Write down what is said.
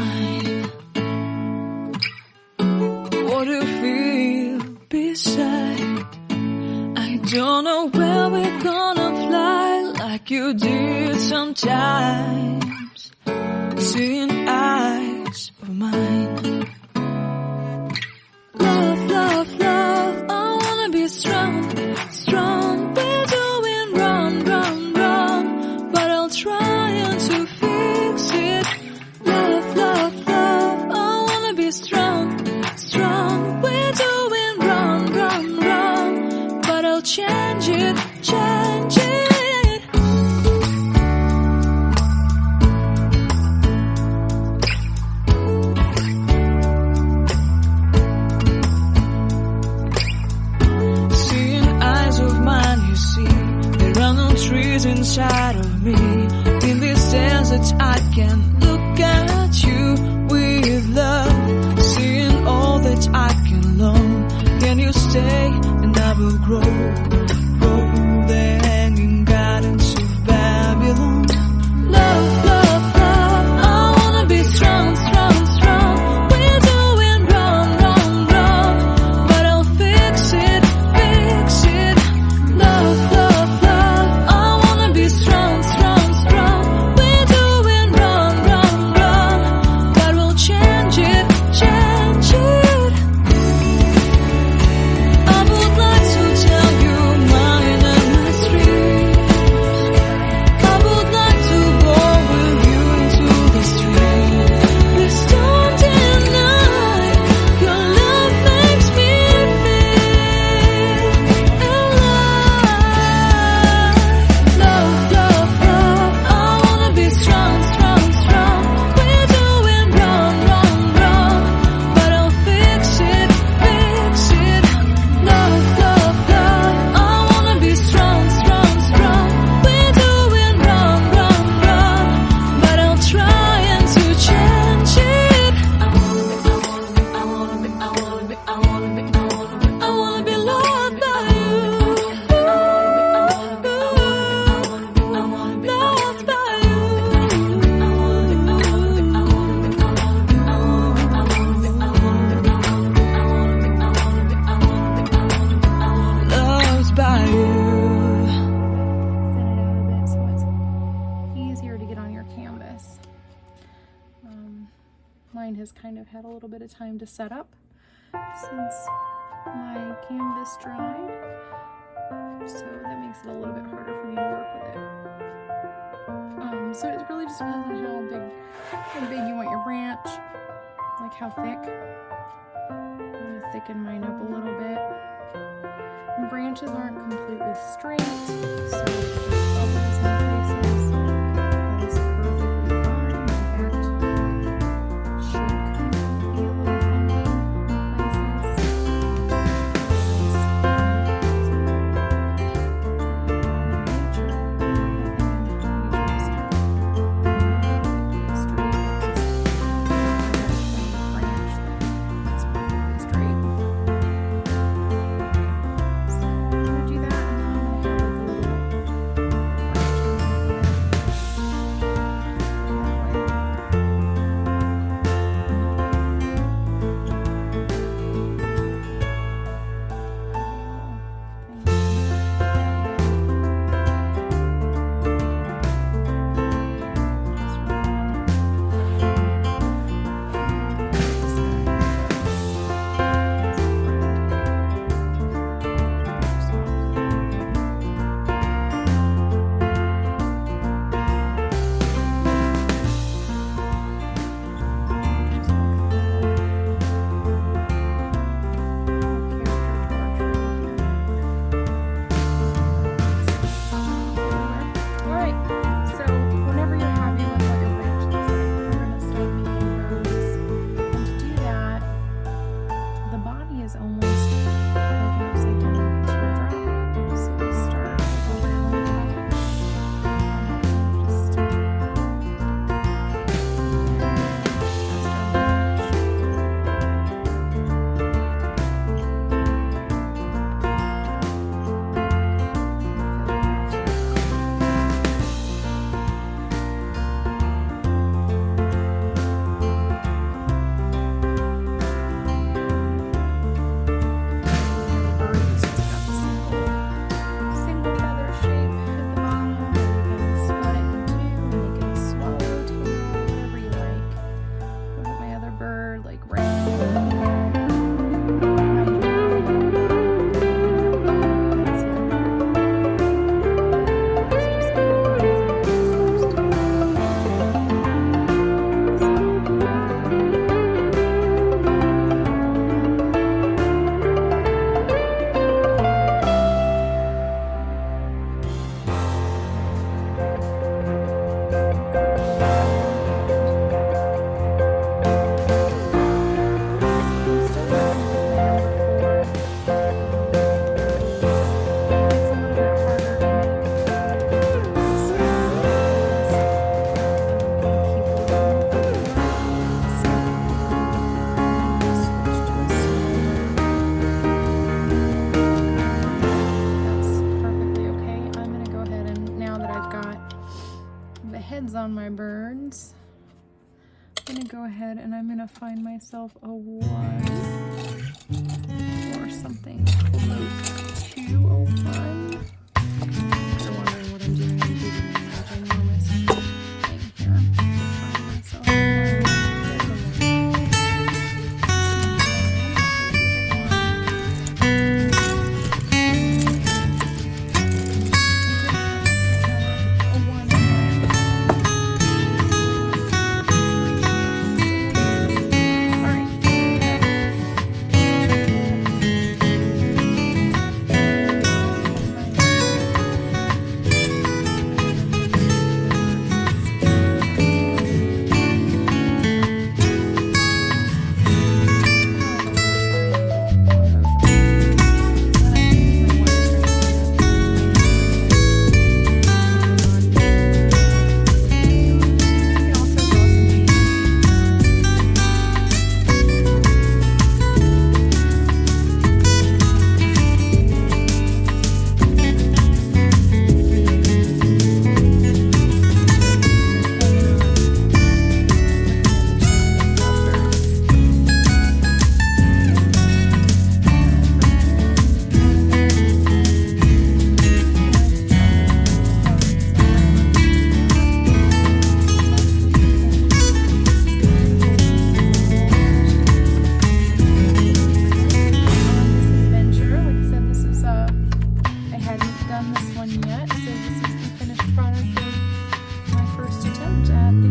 mine. What do you feel beside? I don't know where we're gonna fly like you did sometimes. Seeing eyes of mine. Love, love, love, I wanna be strong, strong. We're doing wrong, wrong, wrong, but I'll try to fix it. Love, love, love, I wanna be strong, strong. We're doing wrong, wrong, wrong, but I'll change it, change it. Trees inside of me. In this desert I can look at you with love. Seeing all that I can learn. Can you stay and I will grow? Grow the hanging gardens of Babylon. Love, love, love, I wanna be strong, strong, strong. We're doing wrong, wrong, wrong, but I'll fix it, fix it. Love, love, strong, strong, strong. We're doing wrong, wrong, wrong, but we'll change it, change it. I would like to tell you mine and my street. I would like to go with you into the street. Please don't deny your love makes me feel alive. Love, love, love, I wanna be strong, strong, strong. We're doing wrong, wrong, wrong, but I'll fix it, fix it. Love, love, love, I wanna be strong, strong, strong. We're doing wrong, wrong, wrong, but I'll try to change it. I wanna be loved by you. Loved by you. Loved by you. Thin it out a bit so it's easier to get on your canvas. Mine has kind of had a little bit of time to set up since my canvas dried, so that makes it a little bit harder for me to work with it. So it really just depends on how big you want your branch, like how thick. I'm going to thicken mine up a little bit. And branches aren't completely straight, so bubbles in places. That is perfectly fine. In fact, should kind of be a little funky in places. go ahead and I'm gonna find myself a 1 or something close to a 1. You're wondering what I'm doing. I'm doing a ginormous thing here. Find myself a 1. Done this one yet, so this is the finished product of my first attempt at the